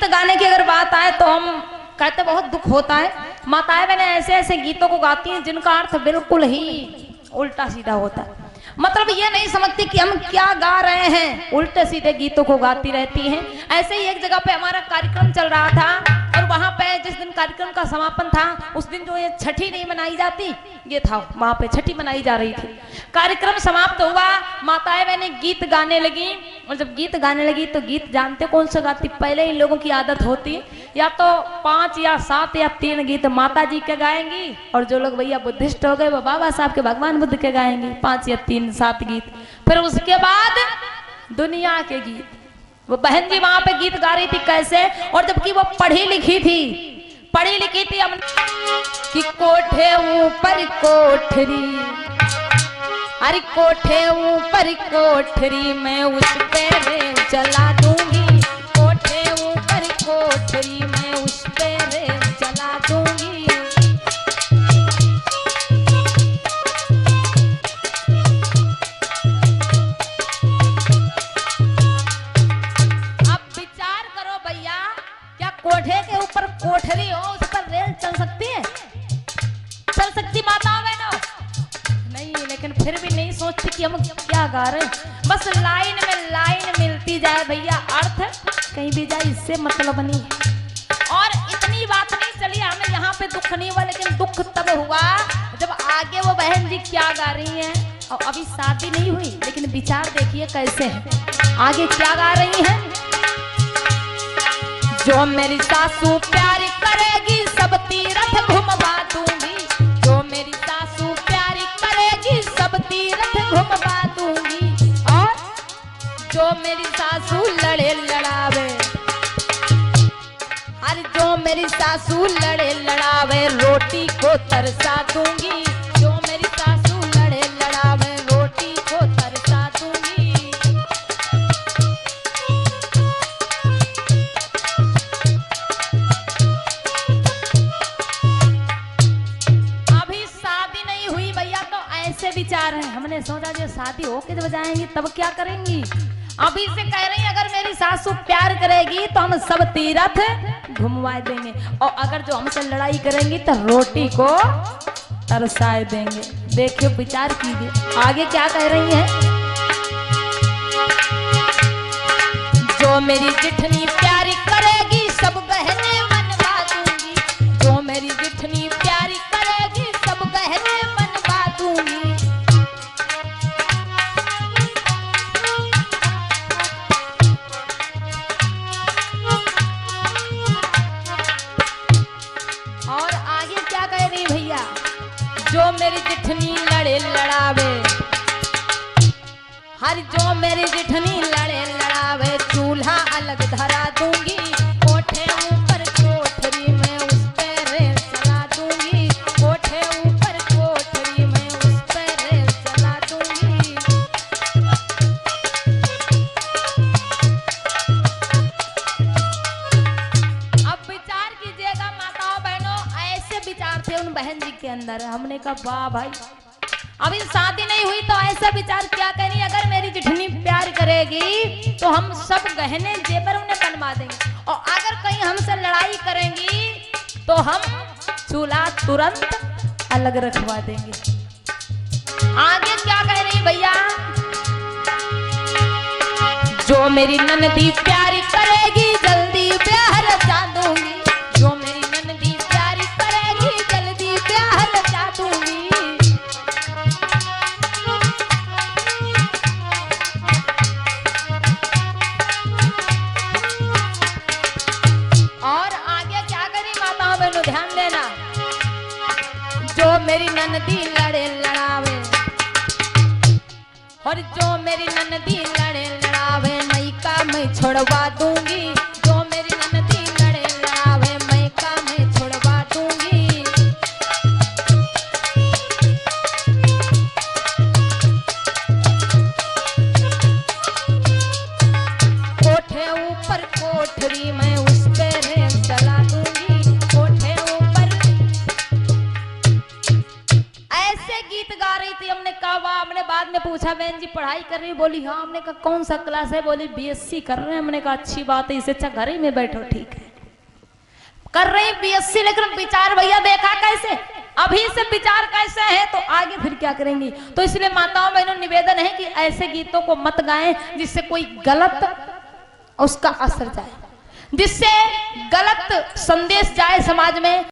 गीत गाने की अगर बात आए तो हम कहते बहुत दुख होता है। माताएं बहनें ऐसे ऐसे गीतों को गाती हैं जिनका अर्थ बिल्कुल ही उल्टा सीधा होता है। मतलब ये नहीं समझती कि हम क्या गा रहे हैं, उल्टे सीधे गीतों को गाती रहती हैं। ऐसे ही एक जगह पे हमारा कार्यक्रम चल रहा था और वहां पे जिस दिन कार्यक्रम का समापन था उस दिन जो ये छठी नहीं मनाई जाती, ये था वहां पे छठी मनाई जा रही थी। कार्यक्रम समाप्त हुआ, माताएं बहनें गीत गाने लगी और जब गीत गाने लगी तो गीत जानते कौन सा गाती? पहले इन लोगों की आदत होती है या तो 5 या 7 या 3 गीत माता जी के गाएंगी और जो लोग भैया बुद्धिस्ट हो गए वो बाबा साहब के भगवान बुद्ध के गाएंगे 5 या 3-7 गीत। फिर उसके बाद दुनिया के गीत। वो बहन जी वहां पे गीत गा रही थी कैसे, और जबकि वो पढ़ी लिखी थी हमने कि कोठे ऊपर कोठरी, अरे कोठे ऊपर कोठरी मैं उस पे रेल चला दूंगी, कोठे ऊपर कोठरी मैं उस पे रेल चला दूंगी। अब विचार करो भैया, क्या कोठे के ऊपर कोठरी हो उस पर रेल चल सकती है? चल सकती माताओं बहनों? नहीं, लेकिन फिर भी नहीं सोचती कि हम क्या गा रहे हैं। बस लाइन में लाइन मिलती जाए भैया, अर्थ कहीं भी जाए इससे मतलब नहीं है। और इतनी बात नहीं चली, हमें यहाँ पे दुख नहीं हुआ, लेकिन दुख तब हुआ जब आगे वो बहन जी क्या गा रही हैं। और अभी शादी नहीं हुई लेकिन विचार देखिए कैसे है, आगे क्या गा रही हैं। जो मेरी सासू प्यारी करेगी सब तीरथ घुमवा दूंगी, जो मेरी सासू प्यारी करेगी सब तीरथ घुमवा दूंगी। और जो मेरी सासू लड़े लड़ावे, अरे जो मेरी सासू लड़े लड़ावे रोटी को तरसा दूंगी, जो मेरी सासू लड़े लड़ावे रोटी को तरसा दूंगी। अभी शादी नहीं हुई भैया तो ऐसे विचार है। हमने सोचा जो शादी होके जब जाएंगी तब क्या करेंगी। अभी से कह रही अगर मेरी सासू प्यार करेगी तो हम सब तीरथ घुमवा देंगे, और अगर जो हमसे लड़ाई करेंगी तो रोटी को तरसाए देंगे। देखिए विचार कीजिए आगे क्या कह रही हैं। जो मेरी जिठनी प्यारी करेगी सब गहने मनवा दूंगी, जो मेरी जिठनी प्यारी करेगी सब गहने मनवा दूंगी। और आगे क्या कह रही भैया, जो मेरी जिठनी लड़े लड़ावे, हर जो मेरी जिठनी लड़े लड़ावे चूल्हा अलग धरा दूंगी, कोठे ऊपर कोठरी में उस पे रेल चला दूंगी, कोठे ऊपर कोठरी में उस पे रेल चला दूंगी। अब विचार कीजिएगा माताओं बहनों, ऐसे विचार थे उन बहन जी के अंदर। हमने कहा वाह भाई, अभी शादी नहीं हुई तो ऐसा विचार क्या करें, अगर मेरी जिठनी प्यार करेगी तो हम सब गहने जेवर उन्हें बनवा देंगे, और अगर कहीं हमसे लड़ाई करेंगी तो हम चूल्हा तुरंत अलग रखवा देंगे। आगे क्या कह रही भैया, जो मेरी ननदी प्यारी करेगी जल्दी ब्याह रचा दूंगी, जो मेरी ननदी प्यारी करेगी जल्दी ब्याह रचा दूंगी। और आगे क्या करी माताओं बहनों ध्यान देना, जो मेरी ननदी लड़े लड़ावे, और जो मेरी ननदी लड़े लड़ावे मैका मैं छोड़वा दूंगी, जो मेरी ननदी लड़े लड़ावे मैका मैं छोड़वा दूंगी। कोठे ऊपर कोठरी में उस पे रेल चला दूंगी, कोठे ऊपर। ऐसे गीत गा रही थी, हमने कहा वाह, हमने बाद में पूछा पूछा बहन जी पढ़ाई कर रही, बोली हाँ। हमने कहा कौन सा क्लास है, बोली बीएससी कर रहे हैं। हमने कहा अच्छी बात है, इससे अच्छा घर ही में बैठो, ठीक है कर रही बीएससी, लेकिन विचार भैया देखा कैसे, अभी से विचार कैसे है तो आगे फिर क्या करेंगी। तो इसलिए माताओं बहनों निवेदन है कि ऐसे गीतों को मत गाएं जिससे कोई गलत उसका असर जाए, जिससे गलत संदेश जाए समाज में।